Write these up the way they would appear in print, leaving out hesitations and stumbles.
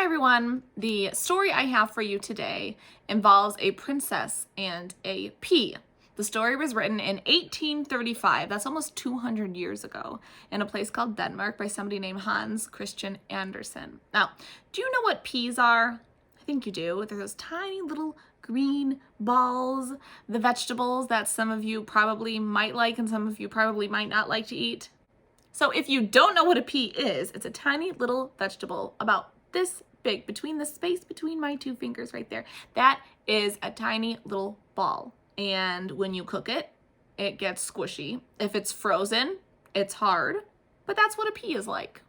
everyone. The story I have for you today involves a princess and a pea. The story was written in 1835, that's almost 200 years ago, in a place called Denmark by somebody named Hans Christian Andersen. Now, do you know what peas are? I think you do. They're those tiny little green balls, the vegetables that some of you probably might like and some of you probably might not like to eat. So if you don't know what a pea is, it's a tiny little vegetable about this big, between the space between my two fingers right there. That is a tiny little ball. And when you cook it, it gets squishy. If it's frozen, it's hard, but that's what a pea is like.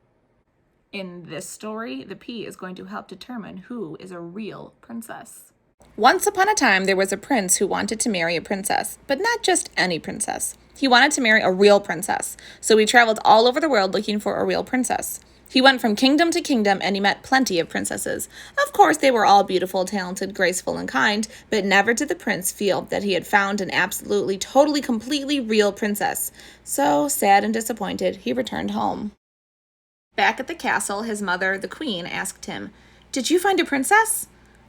In this story, the pea is going to help determine who is a real princess. Once upon a time, there was a prince who wanted to marry a princess, but not just any princess. He wanted to marry a real princess, so he traveled all over the world looking for a real princess. He went from kingdom to kingdom, and he met plenty of princesses. Of course, they were all beautiful, talented, graceful, and kind, but never did the prince feel that he had found an absolutely, totally, completely real princess. So, sad and disappointed, he returned home. Back at the castle, his mother, the queen, asked him, "Did you find a princess?"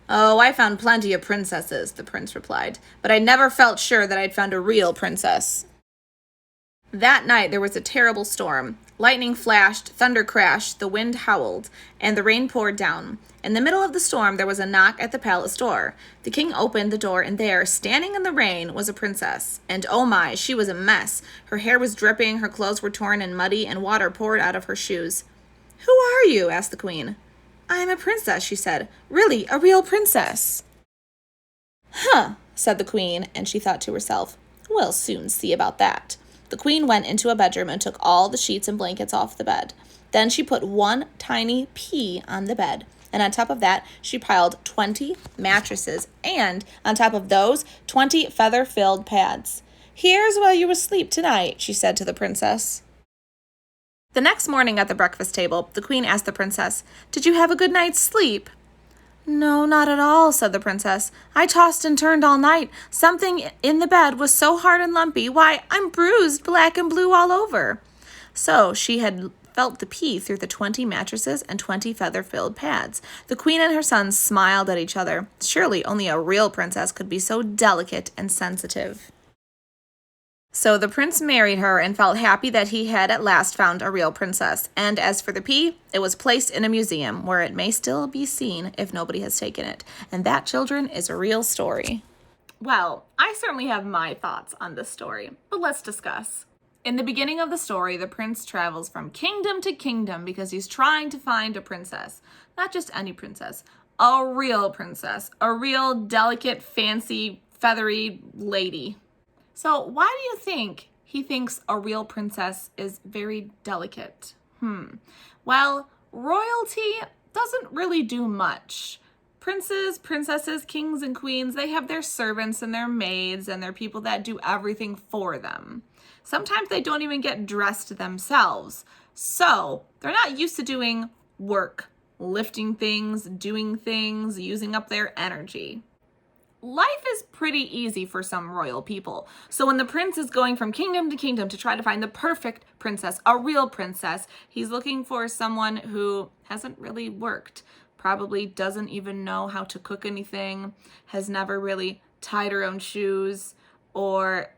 "Oh, I found plenty of princesses," the prince replied, "but I never felt sure that I'd found a real princess." That night there was a terrible storm. Lightning flashed, thunder crashed, the wind howled, and the rain poured down. In the middle of the storm there was a knock at the palace door. The king opened the door, and there, standing in the rain, was a princess. And oh my, she was a mess. Her hair was dripping, her clothes were torn and muddy, and water poured out of her shoes. "Who are you?" asked the queen. "I am a princess," she said. "Really, a real princess." "Huh," said the queen, and she thought to herself, "We'll soon see about that." The queen went into a bedroom and took all the sheets and blankets off the bed. Then she put one tiny pea on the bed, and on top of that, she piled 20 mattresses, and on top of those, 20 feather-filled pads. "Here's where you will sleep tonight," she said to the princess. The next morning at the breakfast table, the queen asked the princess, "Did you have a good night's sleep?" "No, not at all," said the princess. "I tossed and turned all night. Something in the bed was so hard and lumpy. Why, I'm bruised, black and blue all over." So she had felt the pea through the 20 mattresses and 20 feather-filled pads. The queen and her sons smiled at each other. Surely only a real princess could be so delicate and sensitive. So the prince married her and felt happy that he had at last found a real princess. And as for the pea, it was placed in a museum where it may still be seen if nobody has taken it. And that, children, is a real story. Well, I certainly have my thoughts on this story, but let's discuss. In the beginning of the story, the prince travels from kingdom to kingdom because he's trying to find a princess. Not just any princess, a real princess, a real delicate, fancy, feathery lady. So why do you think he thinks a real princess is very delicate? Well, royalty doesn't really do much. Princes, princesses, kings, and queens, they have their servants and their maids and their people that do everything for them. Sometimes they don't even get dressed themselves. So they're not used to doing work, lifting things, doing things, using up their energy. Life is pretty easy for some royal people. So when the prince is going from kingdom to kingdom to try to find the perfect princess, a real princess, he's looking for someone who hasn't really worked, probably doesn't even know how to cook anything, has never really tied her own shoes or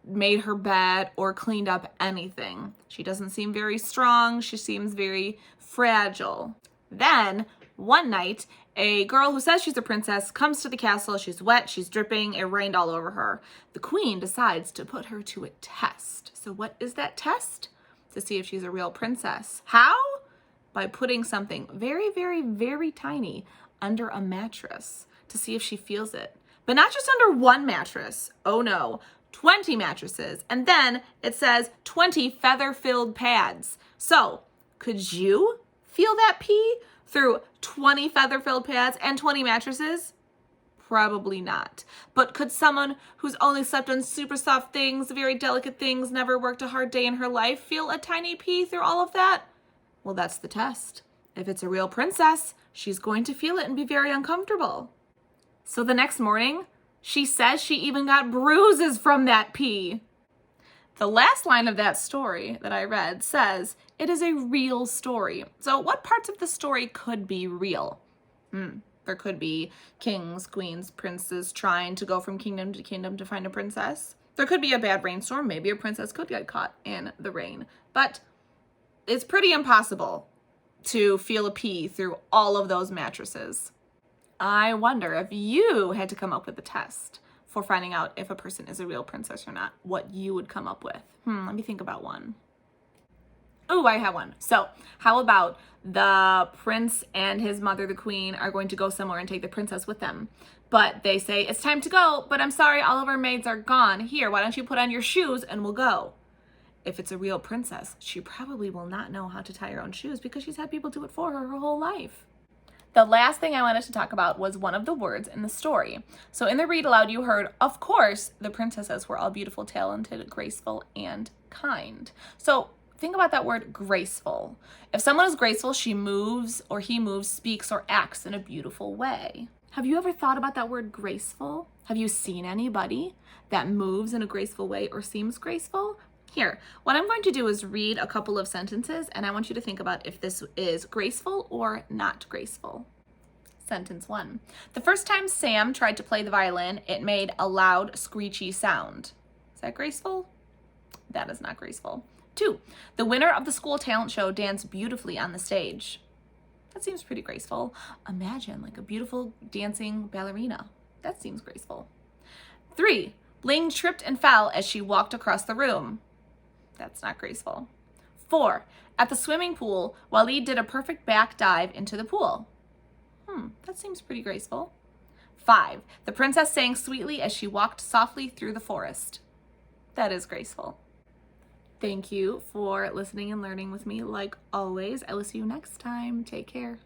made her bed or cleaned up anything. She doesn't seem very strong. She seems very fragile. Then one night, a girl who says she's a princess comes to the castle. She's wet, she's dripping, it rained all over her. The queen decides to put her to a test. So what is that test? To see if she's a real princess. How? By putting something very, very, very tiny under a mattress to see if she feels it. But not just under one mattress. Oh no, 20 mattresses. And then it says 20 feather-filled pads. So could you feel that pea through 20 feather-filled pads and 20 mattresses? Probably not. But could someone who's only slept on super soft things, very delicate things, never worked a hard day in her life, feel a tiny pea through all of that? Well, that's the test. If it's a real princess, she's going to feel it and be very uncomfortable. So the next morning, she says she even got bruises from that pea. The last line of that story that I read says, it is a real story. So what parts of the story could be real? There could be kings, queens, princes trying to go from kingdom to kingdom to find a princess. There could be a bad rainstorm. Maybe a princess could get caught in the rain. But it's pretty impossible to feel a pea through all of those mattresses. I wonder if you had to come up with a test for finding out if a person is a real princess or not, what you would come up with. Let me think about one. Oh, I have one. So how about the prince and his mother, the queen, are going to go somewhere and take the princess with them. But they say, it's time to go, but I'm sorry, all of our maids are gone. Here, why don't you put on your shoes and we'll go. If it's a real princess, she probably will not know how to tie her own shoes because she's had people do it for her whole life. The last thing I wanted to talk about was one of the words in the story. So in the read aloud, you heard, of course, the princesses were all beautiful, talented, graceful, and kind. So think about that word graceful. If someone is graceful, she moves or he moves, speaks, or acts in a beautiful way. Have you ever thought about that word graceful? Have you seen anybody that moves in a graceful way or seems graceful? Here, what I'm going to do is read a couple of sentences and I want you to think about if this is graceful or not graceful. Sentence 1. The first time Sam tried to play the violin, it made a loud, screechy sound. Is that graceful? That is not graceful. 2. The winner of the school talent show danced beautifully on the stage. That seems pretty graceful. Imagine like a beautiful dancing ballerina. That seems graceful. 3. Bling tripped and fell as she walked across the room. That's not graceful. 4. At the swimming pool, Waleed did a perfect back dive into the pool. That seems pretty graceful. 5. The princess sang sweetly as she walked softly through the forest. That is graceful. Thank you for listening and learning with me like always. I will see you next time. Take care.